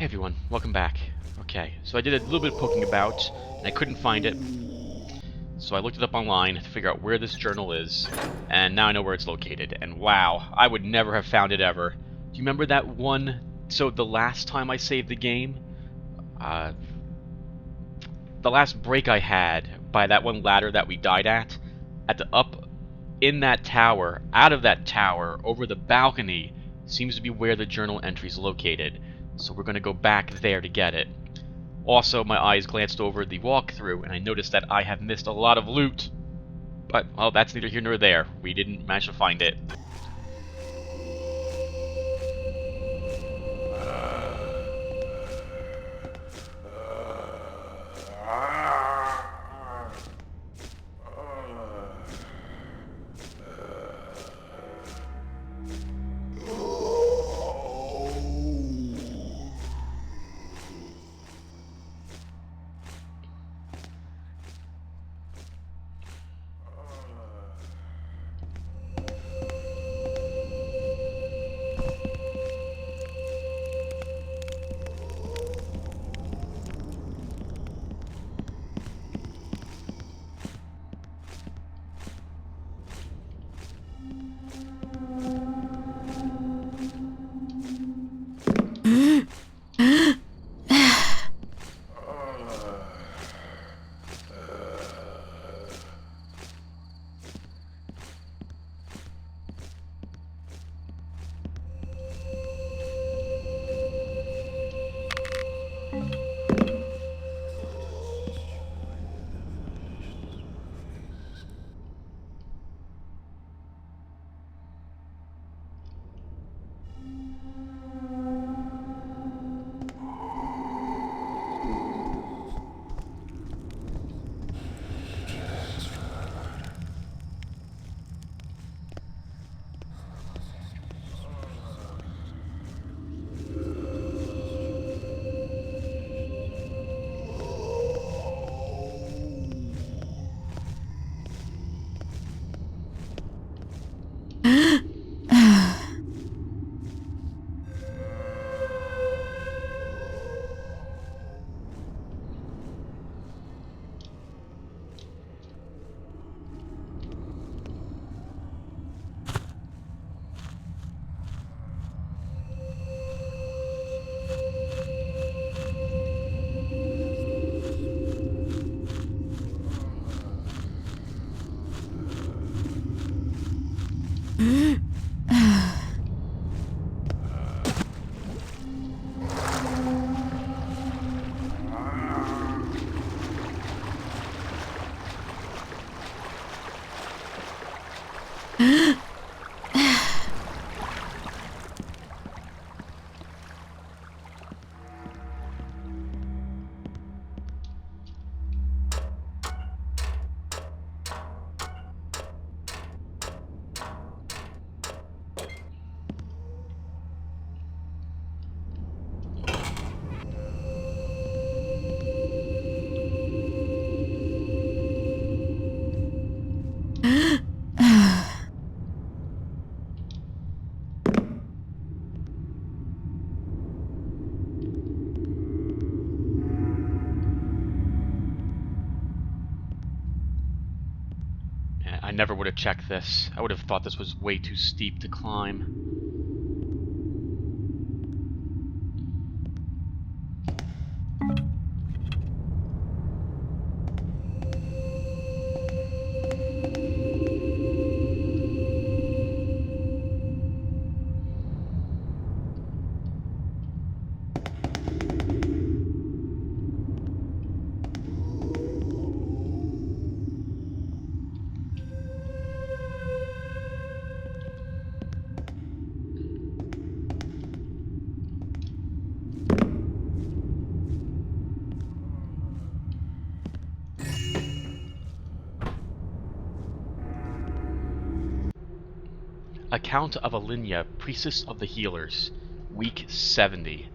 Hey everyone, welcome back. Okay, so I did a little bit of poking about, and I couldn't find it. So I looked it up online to figure out where this journal is, and now I know where it's located. And wow, I would never have found it ever. Do you remember that one? So the last time I saved the game, uh, the last break I had by that one ladder that we died at the up in that tower, out of that tower, over the balcony, seems to be where the journal entry is located. So we're going to go back there to get it. Also, my eyes glanced over the walkthrough, and I noticed that I have missed a lot of loot. But, well, that's neither here nor there. We didn't manage to find it. I never would have checked this. I would have thought this was way too steep to climb. Account of Alinia, Priestess of the Healers. Week 70.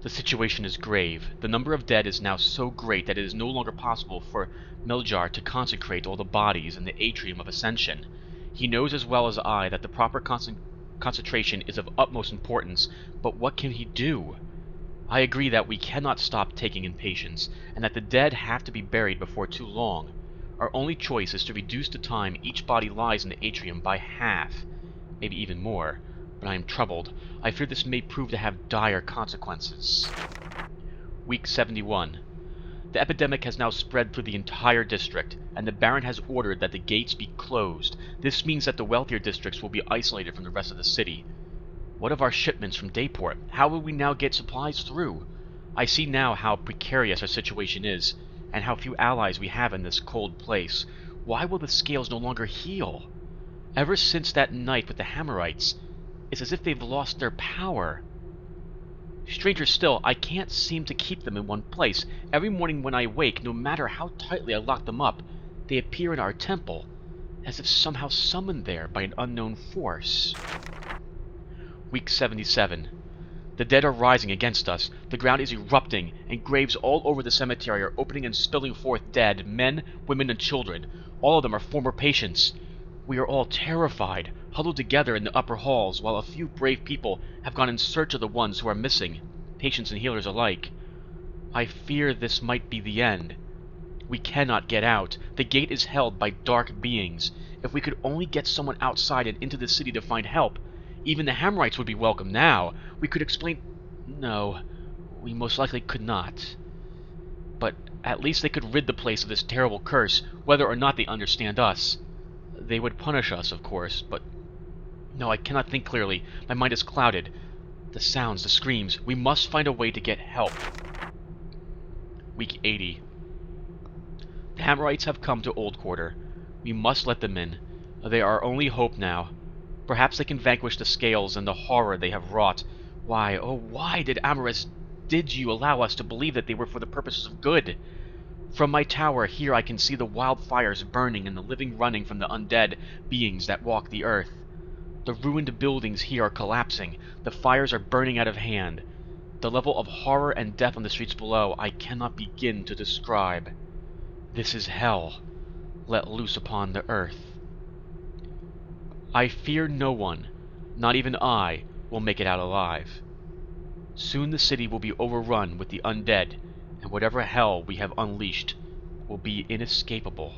The situation is grave. The number of dead is now so great that it is no longer possible for Meljar to consecrate all the bodies in the Atrium of Ascension. He knows as well as I that the proper concentration is of utmost importance, but what can he do? I agree that we cannot stop taking in patients, and that the dead have to be buried before too long. Our only choice is to reduce the time each body lies in the atrium by half, maybe even more. But I am troubled. I fear this may prove to have dire consequences. Week 71. The epidemic has now spread through the entire district, and the Baron has ordered that the gates be closed. This means that the wealthier districts will be isolated from the rest of the city. What of our shipments from Dayport? How will we now get supplies through? I see now how precarious our situation is, and how few allies we have in this cold place. Why will the scales no longer heal? Ever since that night with the Hammerites, it's as if they've lost their power. Stranger still, I can't seem to keep them in one place. Every morning when I wake, no matter how tightly I lock them up, they appear in our temple, as if somehow summoned there by an unknown force. Week 77. The dead are rising against us. The ground is erupting, and graves all over the cemetery are opening and spilling forth dead, men, women, and children. All of them are former patients. We are all terrified, huddled together in the upper halls, while a few brave people have gone in search of the ones who are missing, patients and healers alike. I fear this might be the end. We cannot get out. The gate is held by dark beings. If we could only get someone outside and into the city to find help. Even the Hammerites would be welcome now. We could explain... No, we most likely could not. But at least they could rid the place of this terrible curse, whether or not they understand us. They would punish us, of course, but... No, I cannot think clearly. My mind is clouded. The sounds, the screams. We must find a way to get help. Week 80. The Hammerites have come to Old Quarter. We must let them in. They are our only hope now. Perhaps they can vanquish the scales and the horror they have wrought. Why, oh why did you allow us to believe that they were for the purposes of good? From my tower here I can see the wildfires burning and the living running from the undead beings that walk the earth. The ruined buildings here are collapsing. The fires are burning out of hand. The level of horror and death on the streets below I cannot begin to describe. This is hell, let loose upon the earth. I fear no one, not even I, will make it out alive. Soon the city will be overrun with the undead, and whatever hell we have unleashed will be inescapable.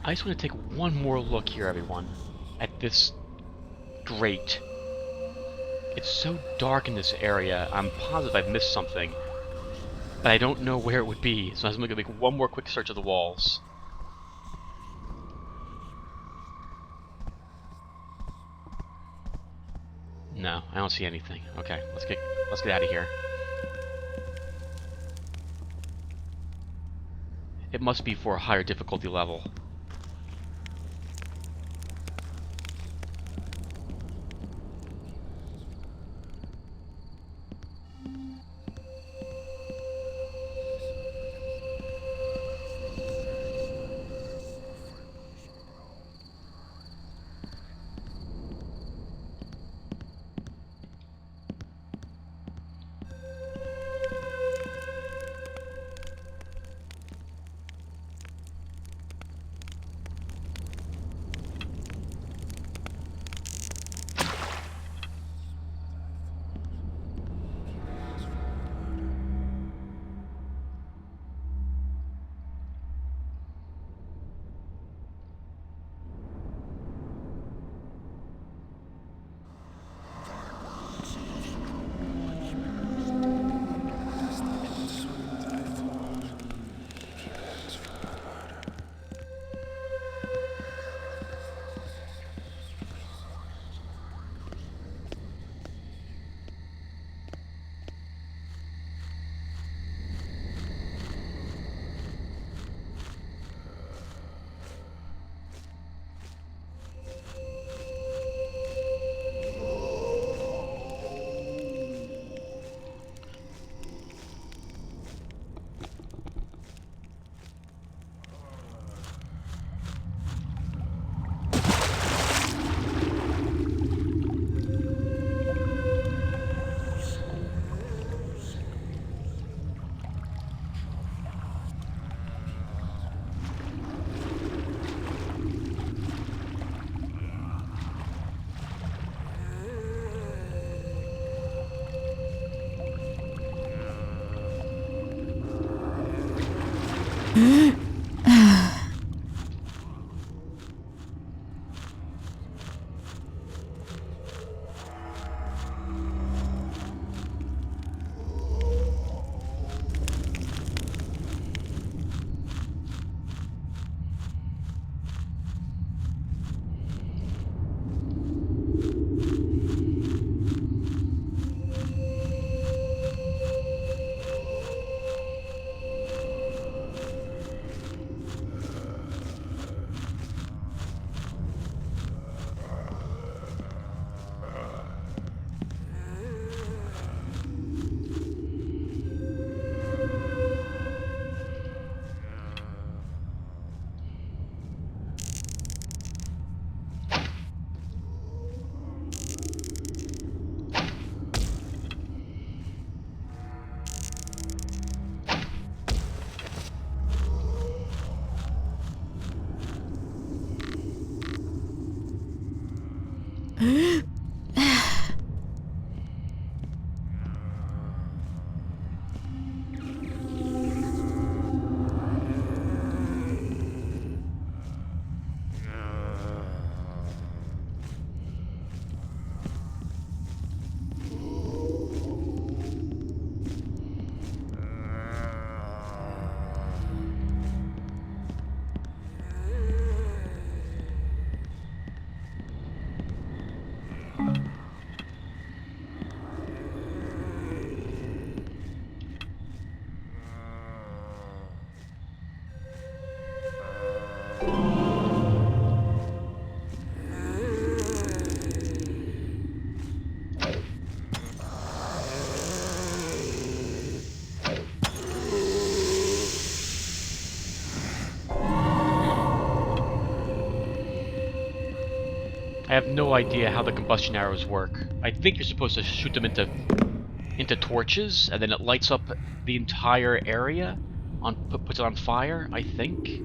I just want to take one more look here, everyone, at this grate. It's so dark in this area, I'm positive I've missed something, but I don't know where it would be, so I'm going to make one more quick search of the walls. No, I don't see anything. Okay, let's get out of here. It must be for a higher difficulty level. I have no idea how the combustion arrows work. I think you're supposed to shoot them into torches, and then it lights up the entire area, puts it on fire, I think.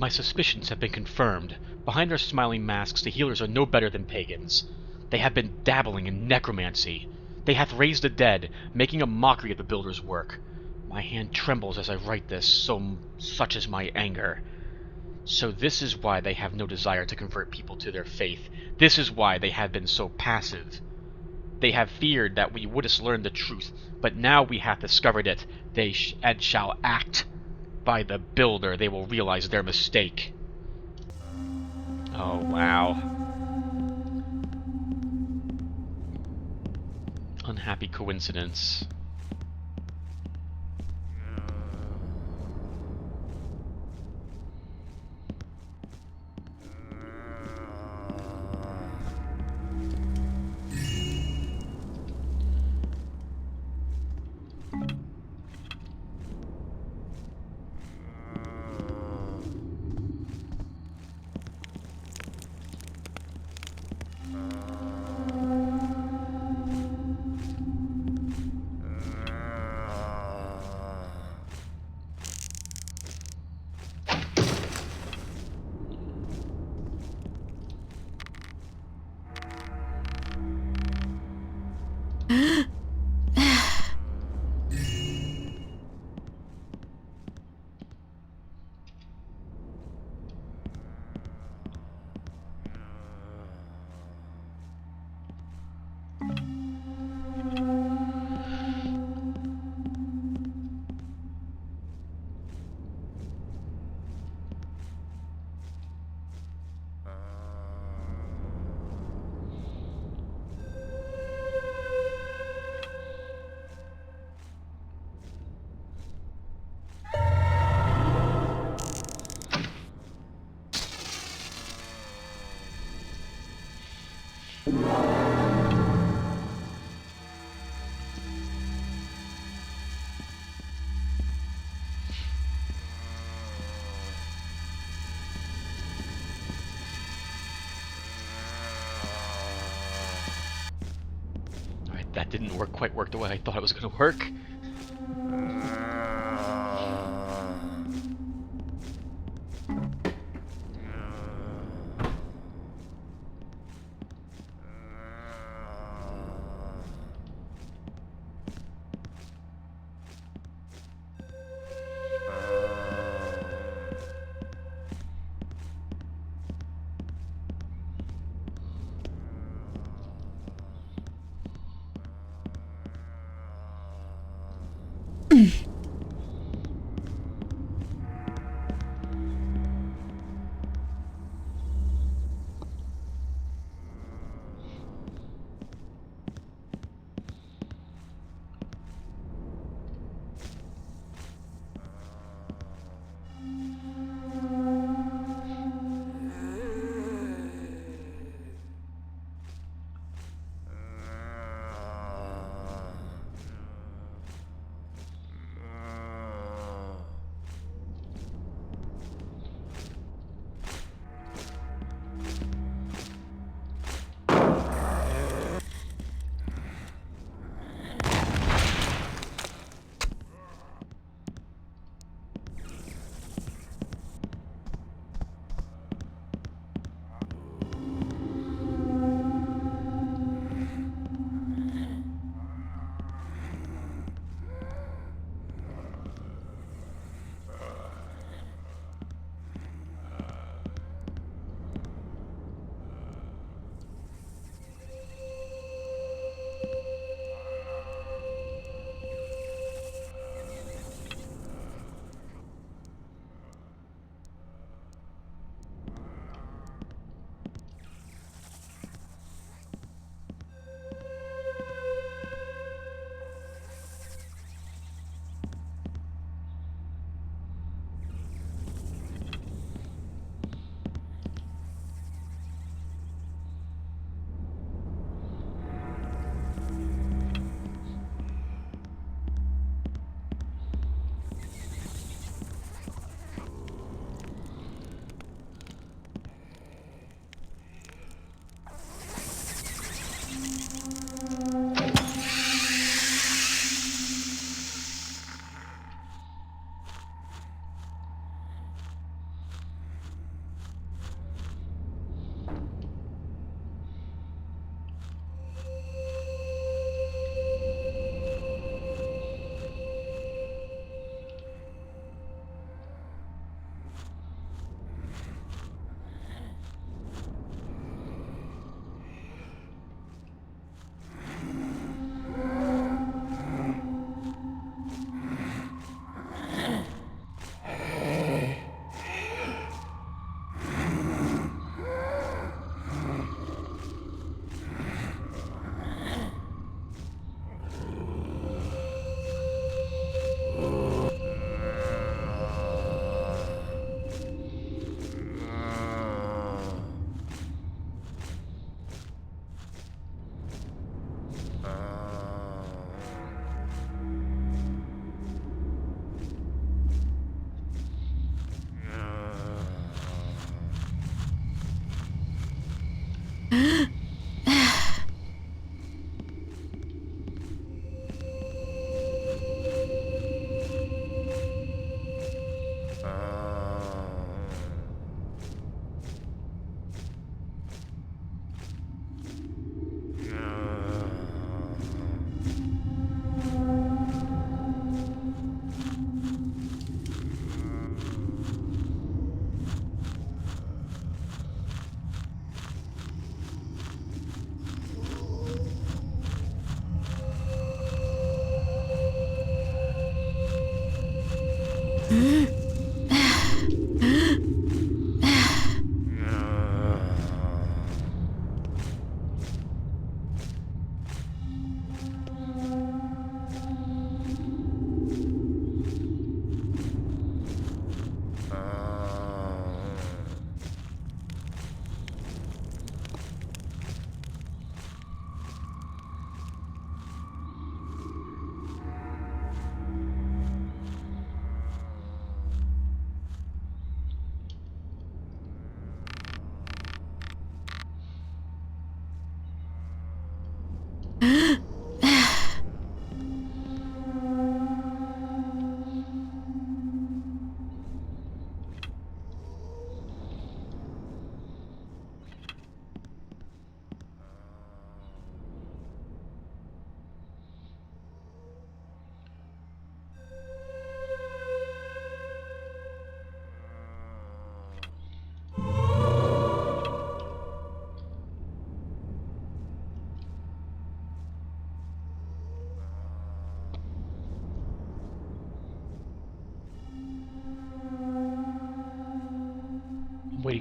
My suspicions have been confirmed. Behind their smiling masks, the healers are no better than pagans. They have been dabbling in necromancy. They hath raised the dead, making a mockery of the builder's work. My hand trembles as I write this, such is my anger. So this is why they have no desire to convert people to their faith. This is why they have been so passive. They have feared that we wouldst learn the truth, but now we have discovered it, and shall act. By the builder, they will realize their mistake. Oh, wow. Unhappy coincidence. Alright, that didn't quite work the way I thought it was going to work.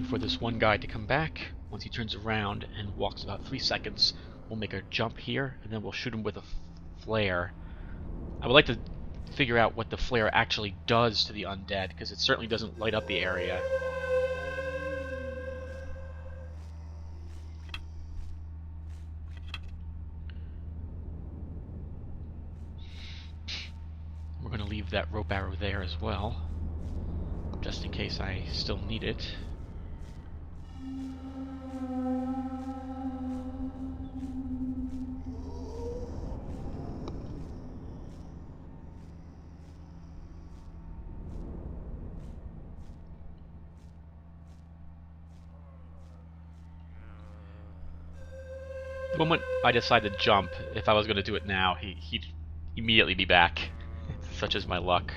waiting for this one guy to come back. Once he turns around and walks about 3 seconds, we'll make a jump here, and then we'll shoot him with a flare. I would like to figure out what the flare actually does to the undead, because it certainly doesn't light up the area. We're going to leave that rope arrow there as well, just in case I still need it. The moment I decide to jump, if I was going to do it now, he'd immediately be back. Such is my luck.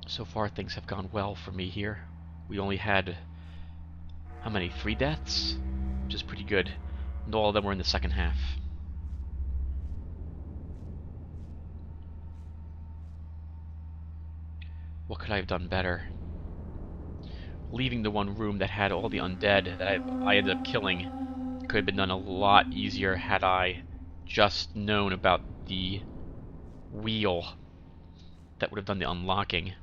So far, things have gone well for me here. We only had, how many, 3 deaths? Which is pretty good. And all of them were in the second half. What could I have done better? Leaving the one room that had all the undead that I ended up killing could have been done a lot easier had I just known about the wheel that would have done the unlocking.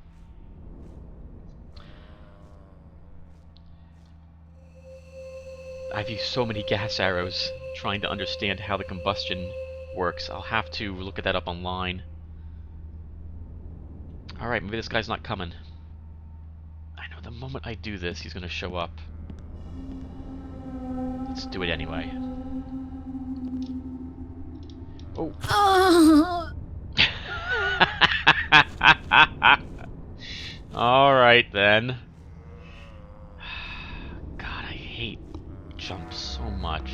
I've used so many gas arrows trying to understand how the combustion works. I'll have to look at that up online. Alright, maybe this guy's not coming. I know the moment I do this, he's gonna show up. Let's do it anyway. Oh. Alright then. God, I hate jumps so much.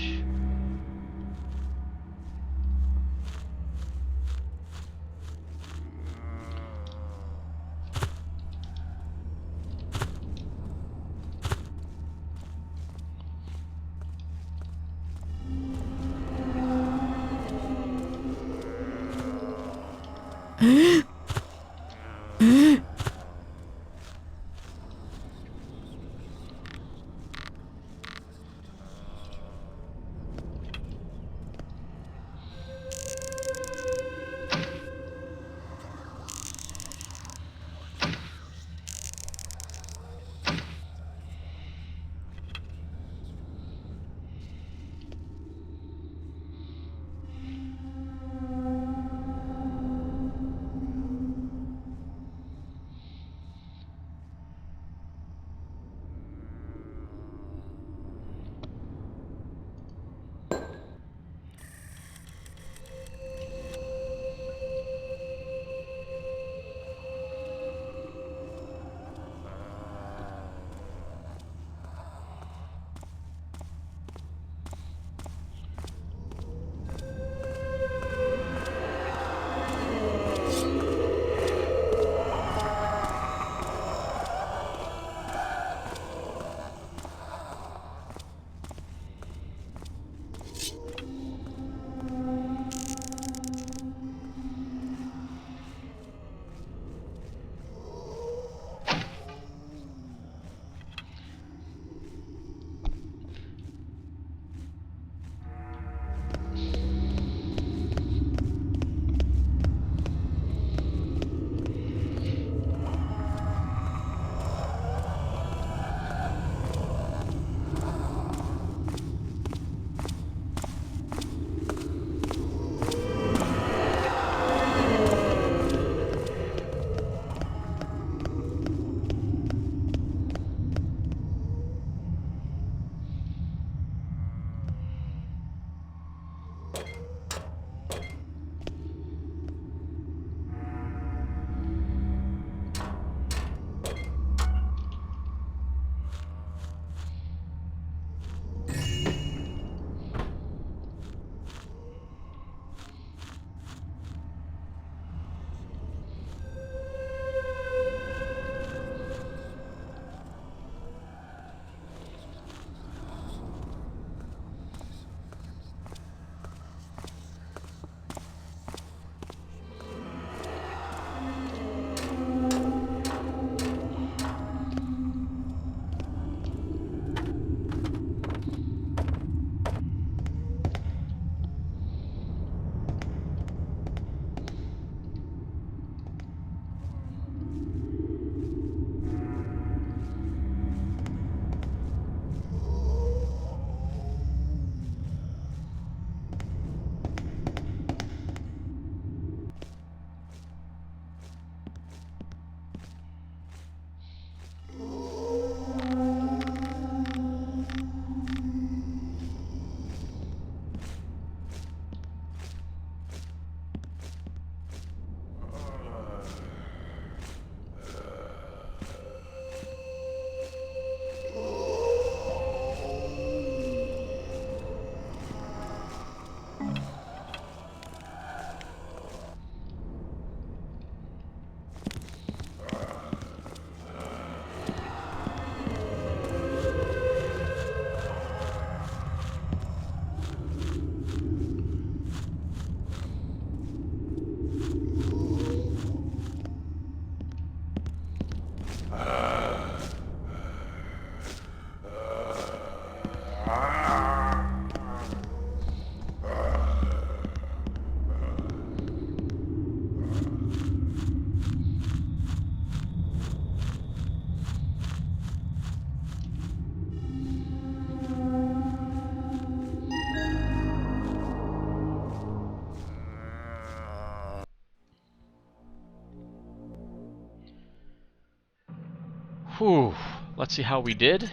Whew. Let's see how we did.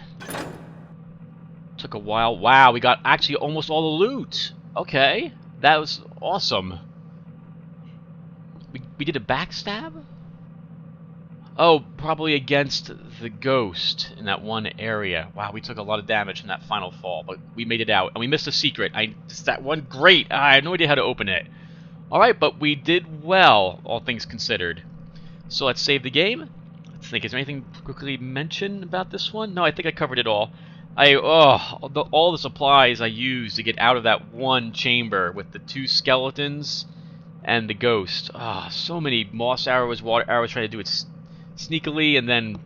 Took a while. Wow, we got actually almost all the loot. Okay, that was awesome. We did a backstab? Oh, probably against the ghost in that one area. Wow, we took a lot of damage from that final fall, but we made it out. And we missed a secret. Just that one, great. I had no idea how to open it. Alright, but we did well, all things considered. So let's save the game. Let's think, is there anything quickly mentioned about this one? No, I think I covered it all. All the supplies I used to get out of that one chamber with the 2 skeletons and the ghost. So many moss arrows, water arrows, trying to do it sneakily, and then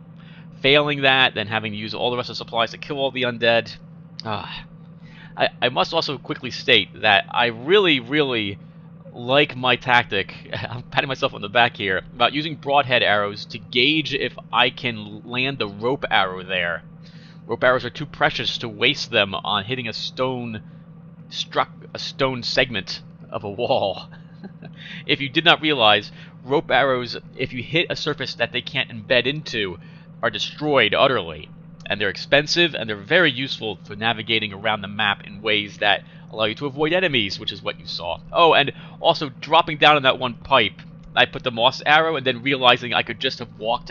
failing that, then having to use all the rest of the supplies to kill all the undead. I must also quickly state that I really like my tactic, I'm patting myself on the back here, about using broadhead arrows to gauge if I can land the rope arrow there. Rope arrows are too precious to waste them on hitting a stone segment of a wall. If you did not realize, rope arrows, if you hit a surface that they can't embed into, are destroyed utterly. And they're expensive, and they're very useful for navigating around the map in ways that allow you to avoid enemies, which is what you saw. Oh, and also dropping down in that one pipe, I put the moss arrow, and then realizing I could just have walked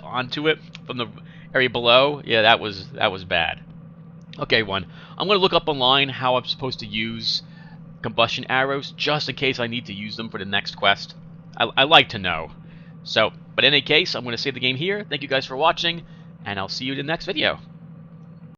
onto it from the area below. Yeah, that was bad. Okay, I'm going to look up online how I'm supposed to use combustion arrows, just in case I need to use them for the next quest. I like to know. So, but in any case, I'm going to save the game here. Thank you guys for watching, and I'll see you in the next video.